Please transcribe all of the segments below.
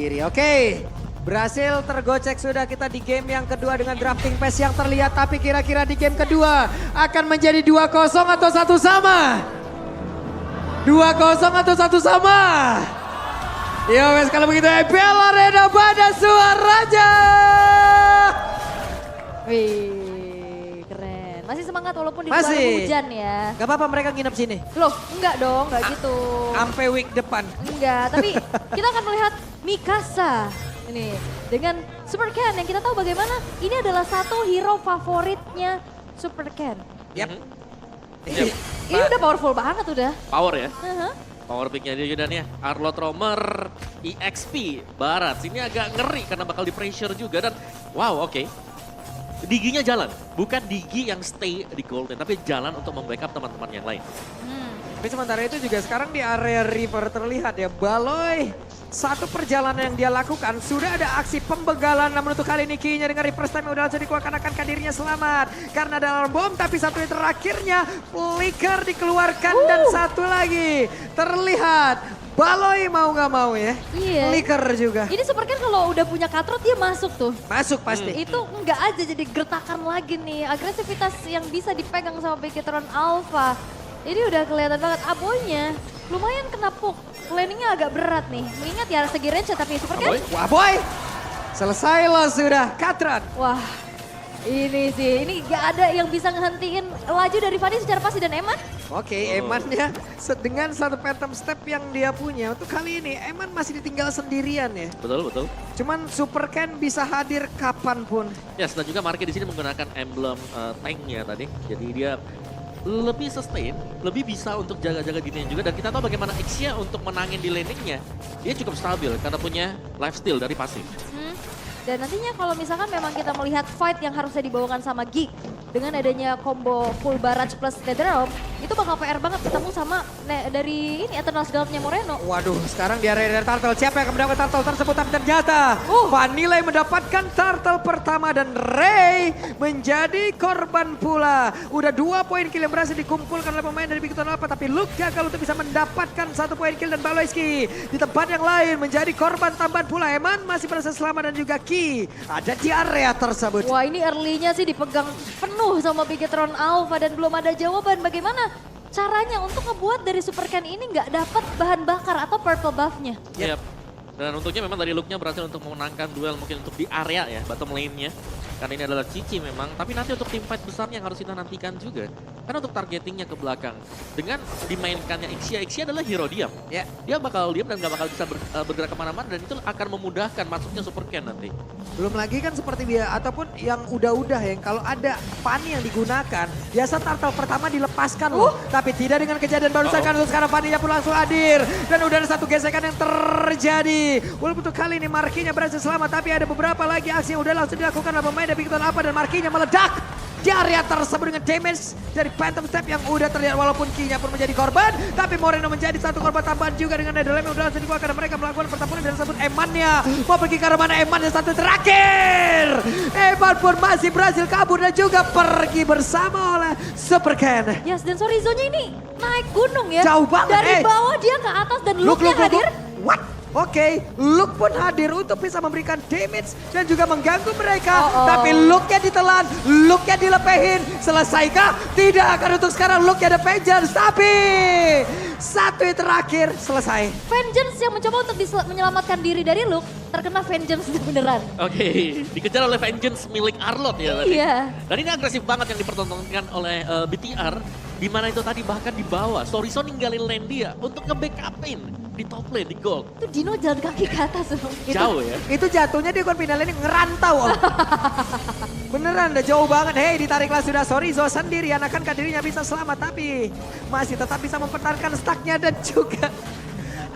Oke, berhasil tergocek sudah kita di game yang kedua dengan drafting pace yang terlihat. Tapi kira-kira di game kedua akan menjadi 2-0 atau satu sama? 2-0 atau satu sama? Yo wes kalau begitu EPL Arena pada suaranya. Wih, keren. Masih semangat walaupun di luar Masih. hujan ya. Gak apa-apa mereka nginep sini. Loh, enggak dong, enggak gitu. Sampai week depan. Enggak, tapi kita akan melihat Mikasa ini dengan Super Ken yang kita tahu bagaimana ini adalah satu hero favoritnya Super Ken. Yap. Yap. Ini udah powerful banget udah. Power ya. Uh-huh. Power picknya dia dan ya. Arlot Romer, EXP, Barat. Sini agak ngeri karena bakal di pressure juga dan wow oke. Diginya jalan, bukan Digi yang stay di Golden, tapi jalan untuk membackup teman-teman yang lain. Tapi sementara itu juga sekarang di area river terlihat ya Baloy. Satu perjalanan yang dia lakukan sudah ada aksi pembegalan, namun untuk kali ini key-nya dengan reverse time yang udah langsung dikeluarkan akankah dirinya selamat karena ada alarm bom, tapi satu yang terakhirnya flicker dikeluarkan dan satu lagi terlihat Baloy mau nggak mau ya, Iya. flicker juga Ini Super Ken kalau udah punya katrot dia masuk tuh. masuk pasti. Itu enggak aja jadi gertakan lagi nih. Agresivitas yang bisa dipegang sama Beakitron Alpha. Ini udah kelihatan banget aboynya. Lumayan kena poke. Planningnya agak berat nih. Mengingat ya segi range tapi Super Ken. Wah boy, selesai loh sudah Katran. Wah ini sih. Ini gak ada yang bisa ngehentiin laju dari Fanny secara pasti dan Eman. Oke, Emannya dengan satu phantom step yang dia punya. Untuk kali ini Eman masih ditinggal sendirian ya. Betul, betul. Cuman Super Ken bisa hadir kapanpun. Yes, dan juga Marky di sini menggunakan emblem tanknya tadi. Jadi dia lebih sustain, lebih bisa untuk jaga-jaga dirinya juga. Dan kita tahu bagaimana Ixia untuk menangin di landingnya. Dia cukup stabil karena punya lifesteal dari pasif. Dan nantinya kalau misalkan memang kita melihat fight yang harusnya dibawakan sama Geek dengan adanya combo full barrage plus Netherrealm, itu bakal PR banget ketemu sama dari ini Eternal Guard-nya Moreno. Waduh, sekarang di area turtle. Siapa yang akan mendapatkan turtle tersebut? Tapi ternyata Vanilla yang mendapatkan turtle pertama dan Ray menjadi korban pula. Udah 2 poin kill yang berhasil dikumpulkan oleh pemain dari Beakitron Alpha. Tapi Luke gagal untuk bisa mendapatkan 1 poin kill dan Baloyski di tempat yang lain menjadi korban tambahan pula. Eman masih berhasil selamat dan juga Ki ada di area tersebut. Wah ini early-nya sih dipegang penuh sama Beakitron Alpha dan belum ada jawaban bagaimana caranya untuk ngebuat dari Super Ken ini nggak dapat bahan bakar atau purple buff-nya. Yep. Dan untungnya memang dari Luke-nya berhasil untuk memenangkan duel mungkin untuk di area ya, bottom lane-nya. Karena ini adalah Cici memang, tapi nanti untuk tim fight besarnya yang harus kita nantikan juga. Karena untuk targetingnya ke belakang, dengan dimainkannya Ixia adalah hero diam. Ya. Dia bakal diam dan gak bakal bisa bergerak kemana-mana dan itu akan memudahkan masuknya Super Ken nanti. Belum lagi kan seperti biasa, ataupun yang udah-udah yang kalau ada Fanny yang digunakan, biasa turtle pertama dilepaskan loh. Tapi tidak dengan kejadian barusan kan untuk sekarang Fanny-nya pun langsung hadir. Dan udah ada satu gesekan yang terjadi. Walaupun untuk kali ini Marky-nya berhasil selamat, tapi ada beberapa lagi aksi yang udah langsung dilakukan oleh pemain dari Beakitron Alpha dan Marky-nya meledak di area tersebut dengan damage dari Phantom Step yang udah terlihat walaupun Ki-nya pun menjadi korban. Tapi Moreno menjadi satu korban tambahan juga dengan Netherrealm yang udah langsung dikeluarkan karena mereka melakukan pertempuran dan tersebut Eman-nya mau pergi ke arah mana. Eman yang satu terakhir. Eman pun masih berhasil kabur dan juga pergi bersama oleh Super Ken. Yes dan Sorizo-nya ini naik gunung ya. Jauh banget, dari bawah dia ke atas dan Luke-nya hadir. What? Oke, Luke pun hadir untuk bisa memberikan damage dan juga mengganggu mereka. Tapi Luke-nya ditelan, Luke-nya dilepehin. Selesaikah? Tidak akan untuk sekarang Luke-nya ada vengeance. Tapi satu yang terakhir selesai. Vengeance yang mencoba untuk menyelamatkan diri dari Luke terkena vengeance beneran. Oke, dikejar oleh vengeance milik Arlot ya tadi. Iya. Dan ini agresif banget yang dipertontonkan oleh BTR. Di mana itu tadi bahkan di bawah. Sorizo ninggalin lane dia untuk nge-backupin di top lane, di gold. Itu Dino jalan kaki ke atas. Jauh ya. Itu jatuhnya di final ini ngerantau om. Beneran udah jauh banget. Hei ditariklah sudah Sorizo sendirian. Akankah dirinya bisa selamat tapi masih tetap bisa mempertahankan stacknya dan juga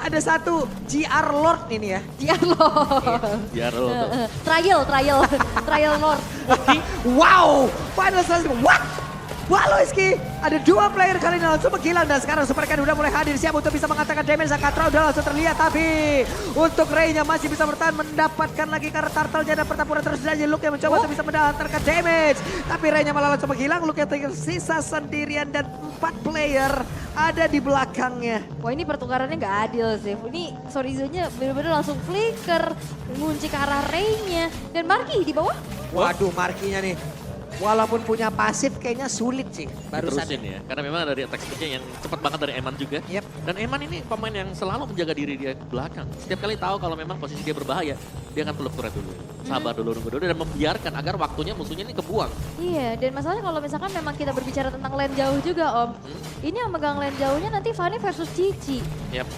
ada satu GR Lord ini ya. GR Lord. Biar lo tuh. Trial Lord. Wow, final selesai. What? Baloyski, ada 2 player kali ini langsung menghilang dan sekarang Super Ken udah mulai hadir siap untuk bisa mengatakan damage. Zakatra udah langsung terlihat tapi untuk Ray-nya masih bisa bertahan mendapatkan lagi karena turtle-nya dan pertempuran terus saja. Luke yang mencoba untuk bisa mendapatkan damage tapi Ray-nya malah langsung menghilang. Luke yang tersisa sendirian dan 4 player ada di belakangnya. Wah ini pertukarannya nggak adil sih. Ini Sorizo-nya bener-bener langsung flicker, ngunci ke arah Ray-nya. Dan Marky di bawah. Waduh, Markinya nih. Walaupun punya pasif kayaknya sulit sih barusan. Terusin ya, karena memang dari attack speed-nya yang cepat banget dari Eman juga. Yep. Dan Eman ini pemain yang selalu menjaga diri dia ke belakang. Setiap kali tahu kalau memang posisi dia berbahaya, dia akan peluk turret dulu. Sabar dulu, nunggu dulu, dan membiarkan agar waktunya musuhnya ini kebuang. Iya, dan masalahnya kalau misalkan memang kita berbicara tentang lane jauh juga Om. Ini yang megang lane jauhnya nanti Fanny versus Cici. Yap.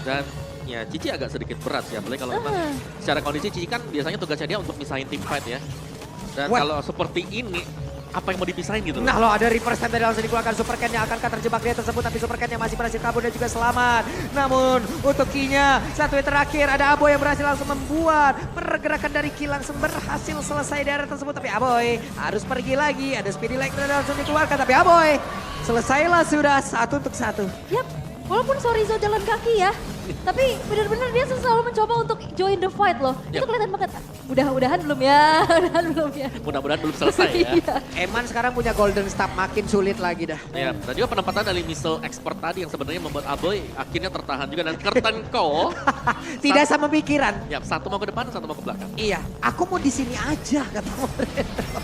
Dan ya Cici agak sedikit berat sih, apalagi kalau memang secara kondisi Cici kan biasanya tugasnya dia untuk misahin tim fight ya. Dan Wah. kalau seperti ini, apa yang mau dipisahin gitu loh. Nah lo ada reverse time tadi langsung dikeluarkan Super Ken yang akankah terjebak dia tersebut, tapi Super Ken yang masih berhasil kabur dan juga selamat. Namun untuk Kinya, satu yang terakhir ada Aboy yang berhasil langsung membuat pergerakan dari Ki langsung berhasil selesai di area tersebut. Tapi Aboy harus pergi lagi, ada speedy leg dan langsung dikeluarkan. Tapi Aboy selesailah sudah 1-1. Yap, walaupun Sorizo jalan kaki ya. Tapi benar-benar dia selalu mencoba untuk join the fight loh. Yap. Itu kelihatan banget. Mudah-mudahan belum ya, mudah-mudahan belum ya. Mudah-mudahan belum selesai ya. Iya. Eman sekarang punya golden staff, makin sulit lagi dah. Ya, dan juga penempatan dari missile expert tadi yang sebenarnya membuat Aboy akhirnya tertahan juga. Dan Curtain Call, Tidak sama pikiran. ya satu mau ke depan, satu mau ke belakang. Iya, aku mau di sini aja kata Moreno.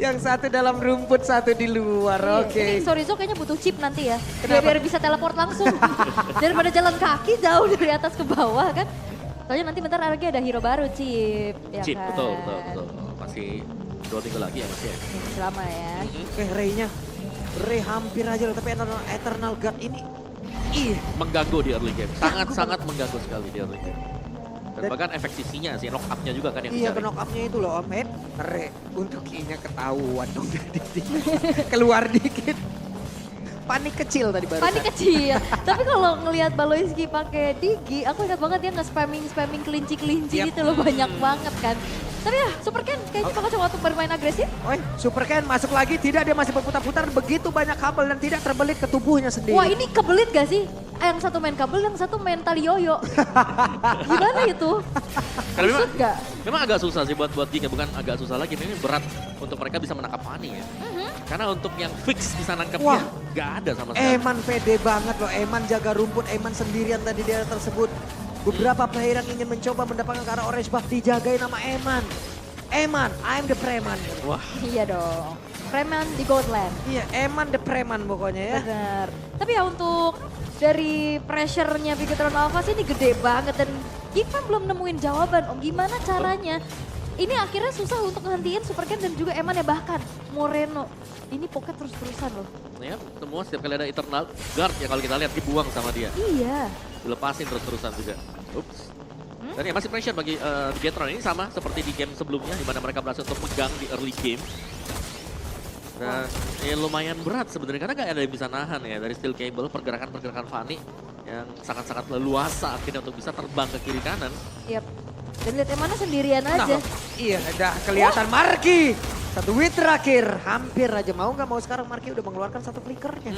Yang satu dalam rumput, satu di luar. Oke. Ini Sorizo kayaknya butuh chip nanti ya. Kenapa? Biar bisa teleport langsung. Daripada jalan kaki jauh dari atas ke bawah kan. Soalnya nanti bentar lagi ada hero baru, Chip. Ya Chip, kan? betul. Masih 2 minggu lagi ya Mas ya. Selama ya. Ray-nya. Ray hampir aja loh, tapi Eternal God ini. Ih, Mengganggu di early game, sangat-sangat mengganggu sekali di early game. Dan bahkan efek sisinya sih, knock up-nya juga kan yang iya dicari. knock up-nya itu loh Om. Ray, untuk Kinya ketahuan dong. Keluar dikit. Panik kecil tadi barusan. Panik kecil. Tapi kalau ngelihat Baloiski pakai Digi, aku ingat banget dia nge-spamming kelinci-kelinci Yap. gitu loh, banyak banget kan. Tapi ya, Super Ken kayaknya bakal coba untuk bermain agresif. Oi, Super Ken masuk lagi, tidak, dia masih berputar-putar, begitu banyak kabel dan tidak terbelit ke tubuhnya sendiri. Wah ini kebelit gak sih? Yang satu main kabel, yang satu main tali yoyo. Gimana itu? Karena memang, Maksud gak? memang agak susah sih buat Giga, bukan agak susah lagi, ini berat untuk mereka bisa menangkap Fanny ya. Karena untuk yang fix bisa nangkapnya, Wah. nggak ada sama sekali. Eman pede banget loh, Eman jaga rumput, Eman sendirian tadi di area tersebut. Beberapa player yang ingin mencoba mendapatkan ke arah orange buff dijagain nama Eman. Eman, I'm the Preman. Wah, Iya dong. Preman di Goldland. Iya, Eman the Preman pokoknya ya. Bener. Tapi ya untuk dari pressure-nya Bigetron Alpha sih ini gede banget. Dan Gifan belum nemuin jawaban. Om gimana caranya? Ini akhirnya susah untuk ngehentiin Super Ken dan juga Eman ya, bahkan Moreno. Ini pocket terus-terusan loh. ya semua setiap kali ada Eternal Guard ya kalau kita lihat dibuang sama dia. Iya. Dilepasin terus-terusan juga. Ups. Dan ya masih pressure bagi Bigetron ini sama seperti di game sebelumnya di mana mereka berhasil untuk megang di early game. Dan ya lumayan berat sebenarnya karena gak ada yang bisa nahan ya dari Steel Cable, pergerakan-pergerakan Fanny yang sangat-sangat leluasa akhirnya untuk bisa terbang ke kiri kanan. Yap. Dan lihat Emannya sendirian Nah, aja. iya, udah kelihatan Marky. Satu win terakhir, hampir aja mau nggak mau sekarang Marky udah mengeluarkan satu flickernya.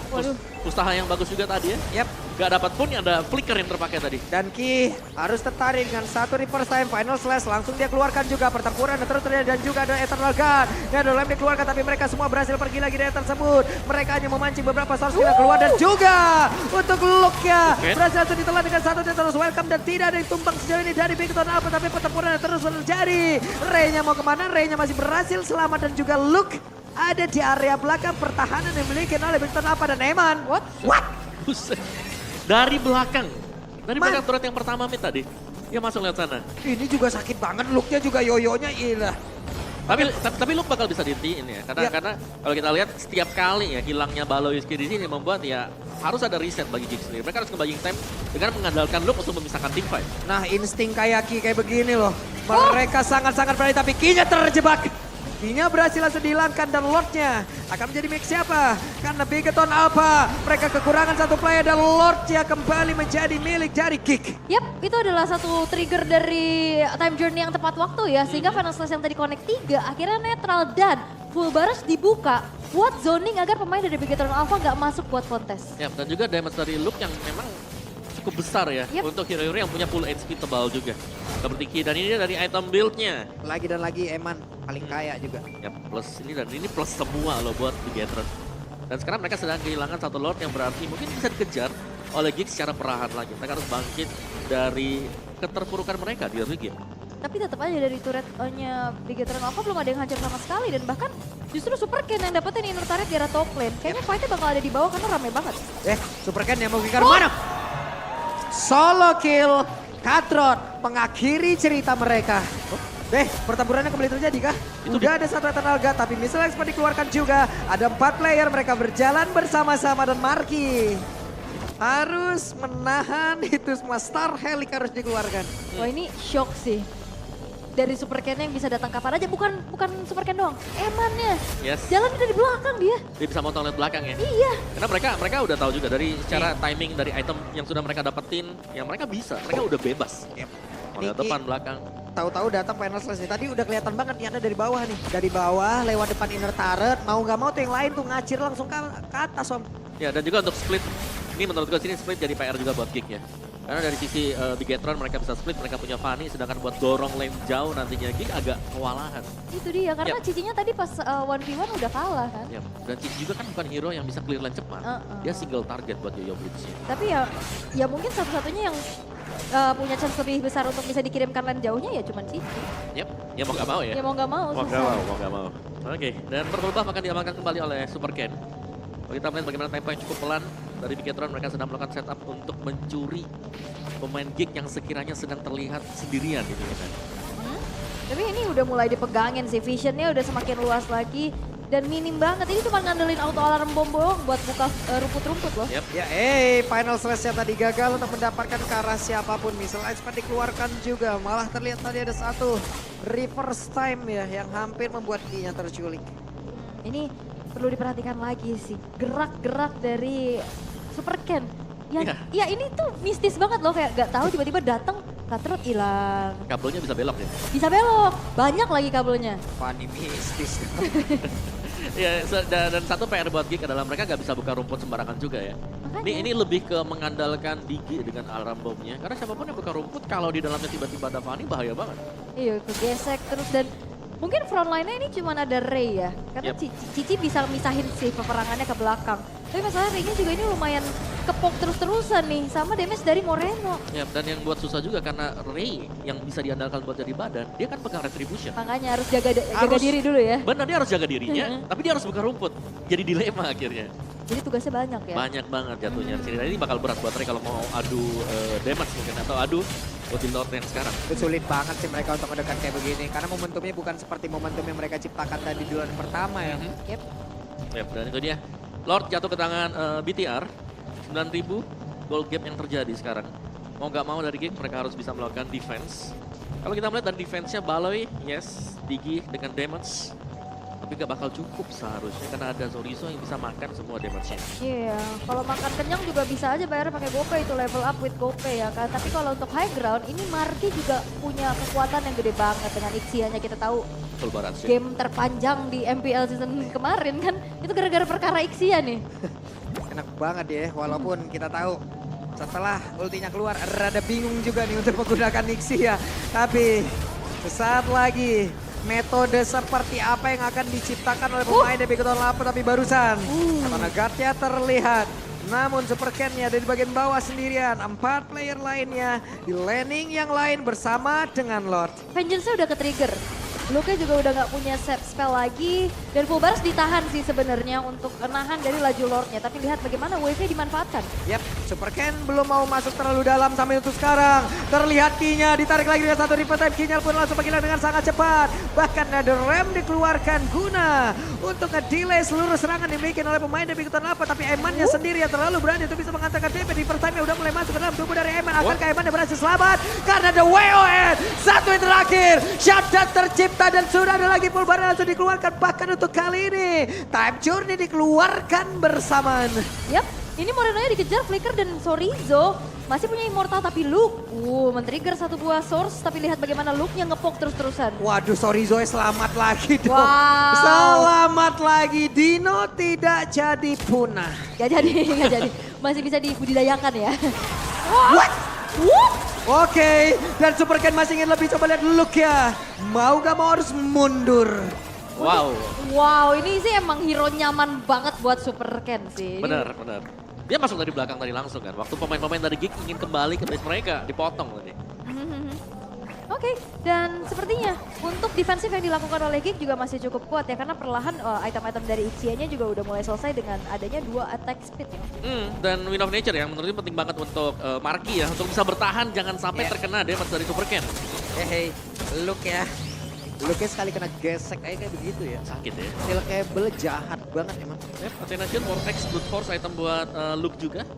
Waduh. Usaha yang bagus juga tadi ya. Yap, Gak dapat pun ada flicker yang terpakai tadi. dan Ki harus tertarik dengan satu reverse time final slash langsung dia keluarkan juga pertempuran dan terus terjadi dan juga ada Eternal Gun. Dan ada lem dikeluarkan tapi mereka semua berhasil pergi lagi dari tersebut. Mereka hanya memancing beberapa source kita keluar dan juga untuk look-nya Oke. berhasil langsung ditelan dengan satu dia terus welcome dan tidak ada yang tumbang sejauh ini dari Bigetron apa tapi pertempuran terus terjadi. Ray-nya mau kemana? Ray-nya masih berhasil selamat dan juga look ada di area belakang pertahanan yang dimiliki oleh Bigetron apa dan Eman. What? Buset. Dari belakang. Dari Man. belakang turret yang pertama mid tadi. Dia masuk lewat sana. Ini juga sakit banget, looknya juga yoyonya ilah. Tapi Luke bakal bisa dihentiin ya. Karena Ya. karena kalau kita lihat setiap kali ya hilangnya Baloiski di sini membuat ya harus ada reset bagi Gig sendiri. Mereka harus nge-buying time dengan mengandalkan Luke untuk memisahkan tim fight. Nah insting kayak Ki kayak begini loh. Mereka sangat-sangat berani tapi Kinya terjebak. Kinya berhasil langsung dihilangkan dan Lordnya akan menjadi mix siapa? Karena Bigetron Alpha mereka kekurangan satu player dan Lordnya kembali menjadi milik dari Gig. Yap, itu adalah satu trigger dari time journey yang tepat waktu ya. Sehingga final slash yang tadi connect 3 akhirnya netral dan full burst dibuka. Buat zoning agar pemain dari Bigetron Alpha nggak masuk buat kontes. Ya, dan juga damage dari Luke yang memang cukup besar ya. Yep. Untuk hero-hero yang punya full HP tebal juga. Seperti Ki dan ini dia dari item build-nya. Lagi dan lagi Eman paling kaya juga. Ya plus ini dan ini plus semua loh buat Bigetron. Dan sekarang mereka sedang kehilangan satu Lord yang berarti mungkin bisa dikejar oleh Giggs secara perlahan lagi. Mereka harus bangkit dari keterpurukan mereka di early game. Tapi tetap aja dari turretnya Bigetron Alpha belum ada yang hancur sama sekali. Dan bahkan justru Super Ken yang dapetin inner turret di arah top lane. Kayaknya fightnya bakal ada di bawah karena rame banget. Super Ken yang mau ke mana? Solo kill Cutthroat mengakhiri cerita mereka. Pertempurannya kembali terjadi kah? Udah ada satu tenaga tapi missile expert dikeluarkan juga. Ada 4 player, mereka berjalan bersama-sama dan Marky harus menahan itu semua. Star Helix harus dikeluarkan. Wah ini shock sih. Dari Super Ken yang bisa datang kapan aja, bukan Super Ken doang, Emannya. Yes. Jalan dari belakang dia. Dia bisa motong lihat belakang ya. Iya. Karena mereka udah tahu juga dari cara timing dari item yang sudah mereka dapetin, yang mereka bisa, mereka udah bebas. Mau lewat depan belakang. Tahu-tahu datang final slash nih. Tadi udah kelihatan banget nih ada dari bawah nih. Dari bawah lewat depan inner turret, mau nggak mau tuh yang lain tuh ngacir langsung ke atas Om. Ya dan juga untuk split, ini menurut gue sini split jadi PR juga buat Gig ya. Karena dari sisi Bigetron mereka bisa split, mereka punya Fanny, sedangkan buat dorong lane jauh nantinya Gig agak kewalahan. Itu dia, karena Cicinya tadi pas 1v1 udah kalah kan. Yep. Dan Cici juga kan bukan hero yang bisa clear lane cepat. Dia single target buat Yoyo Blitz-nya. Tapi ya mungkin satu-satunya yang punya chance lebih besar untuk bisa dikirimkan lane jauhnya ya cuma Cici. Yep, ya mau gak mau ya. Ya mau nggak mau, Mau susah. gak mau. Oke, dan Purple akan diamankan kembali oleh Super Ken. Kalau kita melihat bagaimana tempo yang cukup pelan dari Bigetron, mereka sedang melakukan setup untuk mencuri pemain Gig yang sekiranya sedang terlihat sendirian gitu kan. Tapi ini udah mulai dipegangin sih, visionnya udah semakin luas lagi. Dan minim banget, ini cuma ngandelin auto alarm bom doang buat buka rumput-rumput loh. Yep. Ya final slash-nya tadi gagal untuk mendapatkan ke arah siapapun. Missile expert dikeluarkan juga. Malah terlihat tadi ada satu reverse time ya yang hampir membuat dia terculik. Ini perlu diperhatikan lagi sih, gerak-gerak dari Super Ken. Ya ini tuh mistis banget loh, kayak gak tahu tiba-tiba datang Cutthroat hilang. Kabelnya bisa belok ya. Bisa belok, banyak lagi kabelnya. Fanny mistis. Ya, dan satu PR buat Gig adalah mereka gak bisa buka rumput sembarangan juga ya. Makanya. Ini lebih ke mengandalkan Digi dengan alarm bomnya. Karena siapapun yang buka rumput, kalau di dalamnya tiba-tiba ada Fanny bahaya banget. Iya, kegesek terus dan mungkin frontline-nya ini cuma ada Ray ya. Karena Cici bisa misahin sih peperangannya ke belakang. Tapi masalah Ray-nya juga ini lumayan kepok terus-terusan nih sama damage dari Moreno. Ya, dan yang buat susah juga karena Ray yang bisa diandalkan buat jadi badan, dia kan pegang retribution. Makanya harus jaga diri dulu ya. Benar, dia harus jaga dirinya, tapi dia harus buka rumput. Jadi dilema akhirnya. Jadi tugasnya banyak ya. Banyak banget jatuhnya di sini. Dan ini bakal berat buat Ray kalau mau adu damage mungkin atau adu ulti Lord yang sekarang. Itu sulit banget sih mereka untuk mendekat kayak begini. Karena momentumnya bukan seperti momentum yang mereka ciptakan tadi di duel pertama ya. Yep. Yep, dan itu dia. Lord jatuh ke tangan BTR. 9.000 gold gap yang terjadi sekarang. Mau nggak mau dari Gig mereka harus bisa melakukan defense. Kalau kita melihat dari defense-nya Baloy, yes, Digi dengan damage. Tapi nggak bakal cukup seharusnya karena ada Zorizo yang bisa makan semua damage-nya. Iya, kalau makan kenyang juga bisa aja bayar pakai GoPay itu level up with GoPay ya kan. Tapi kalau untuk high ground ini Marky juga punya kekuatan yang gede banget dengan Ixianya. Kita tahu Betul banget sih. game terpanjang di MPL season kemarin kan itu gara-gara perkara Ixia nih. Enak banget ya, walaupun kita tahu setelah ultinya keluar rada bingung juga nih untuk menggunakan Nixie ya. Tapi sesaat lagi metode seperti apa yang akan diciptakan oleh pemain dari Bigetron Alpha tapi barusan. Karena guardnya terlihat. Namun Super Ken-nya dari bagian bawah sendirian. 4 player lainnya di laning yang lain bersama dengan Lord. Vengeance-nya udah ke-trigger. Luke juga udah nggak punya set spell lagi. Dan Fullbars ditahan sih sebenarnya untuk menahan dari laju Lordnya. Tapi lihat bagaimana wave-nya dimanfaatkan. Yap, Super Ken belum mau masuk terlalu dalam sampai untuk sekarang. Terlihat Kinya ditarik lagi dengan satu reverse time. Kinya pun langsung menghilang dengan sangat cepat. Bahkan ada rem dikeluarkan guna untuk nge-delay seluruh serangan dimiliki oleh pemain dari Bigetron Alpha. Tapi Eman-nya sendiri yang terlalu berani untuk bisa mengantarkan DP. Reverse time-nya udah mulai masuk ke dalam tubuh dari Eman. Akankah Eman berhasil selamat? Karena ada WON. Satu yang terakhir. Shutdown tercipta dan sudah ada lagi full bar langsung dikeluarkan. Bahkan untuk kali ini Time Journey dikeluarkan bersamaan. Yap, ini Moreno-nya dikejar Flicker dan Zorizo. Masih punya Immortal tapi Luke. Men-trigger satu buah source tapi lihat bagaimana Luke-nya ngepok terus-terusan. Waduh, Zorizo selamat lagi dong. Wow. Selamat lagi. Dino tidak jadi punah. Gak jadi. Masih bisa dibudidayakan ya. What? Oke, dan Super Ken masih ingin lebih, coba lihat look ya. Mau gak mau harus mundur. Wow. Wow, ini sih emang hero nyaman banget buat Super Ken sih. Ini- Benar, benar. Dia masuk dari belakang tadi langsung kan. Waktu pemain-pemain dari Geek ingin kembali ke base mereka, dipotong tadi. Oke, dan sepertinya untuk defensif yang dilakukan oleh Geek juga masih cukup kuat ya. Karena perlahan item-item dari Ixia-nya juga udah mulai selesai dengan adanya 2 attack speed ya. Dan Wind of Nature yang menurutnya penting banget untuk Marky ya. Untuk bisa bertahan jangan sampai terkena damage dari Super Ken. Hey, look ya. Looknya sekali kena gesek aja kayak begitu ya. Sakit ya. Steel cable jahat banget emang. Yep, Athenation, Vortex, Brute Force item buat Luke juga.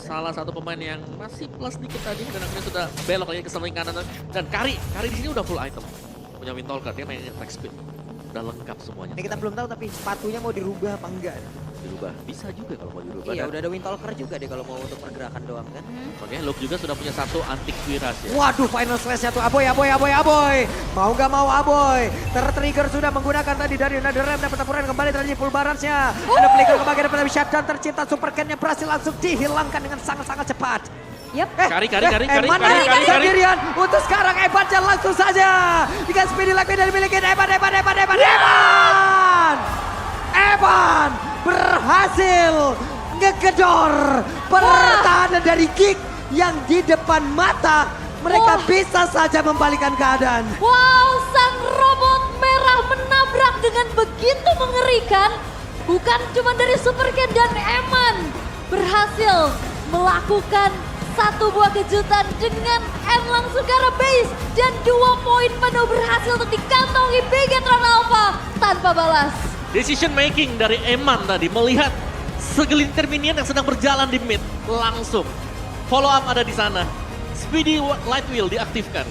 Salah satu pemain yang masih plus dikit tadi dan akhirnya sudah belok lagi ke samping kanan. Dan Kari di sini udah full item. Punya Windtalker, dia mainin attack speed. Udah lengkap semuanya. Ini kita belum tahu tapi sepatunya mau dirubah apa enggak. Dirubah. Bisa juga kalau mau dirubah. Iya Dan- udah ada Windtalker juga deh kalau mau untuk pergerakan doang kan. Oke, Luke juga sudah punya satu antik Viras ya. Waduh, final slash-nya tuh Aboy. Mau nggak mau Aboy. Tertrigger sudah menggunakan tadi dari Netherrealm dan pertempuran kembali terjadi full balance-nya. Ada flicker ke bagian depan shutdown tercinta Super Ken-nya berhasil langsung dihilangkan dengan sangat-sangat cepat. Yap. Kari. Eman sendirian. Untuk sekarang Evan langsung saja. Dengan speedy lag dari milikin Evan berhasil ngegedor pertahanan dari Geek yang di depan mata. Mereka Wah. bisa saja membalikan keadaan. Wow, sang robot merah menabrak dengan begitu mengerikan. Bukan cuma dari Super Ken dan Eman berhasil melakukan satu buah kejutan dengan end langsung ke arah base. Dan 2 poin penuh berhasil untuk dikantongi Bigetron Alpha tanpa balas. Decision making dari Eman tadi melihat segelintir minion yang sedang berjalan di mid langsung follow up ada di sana. Speedy Light Wheel diaktifkan.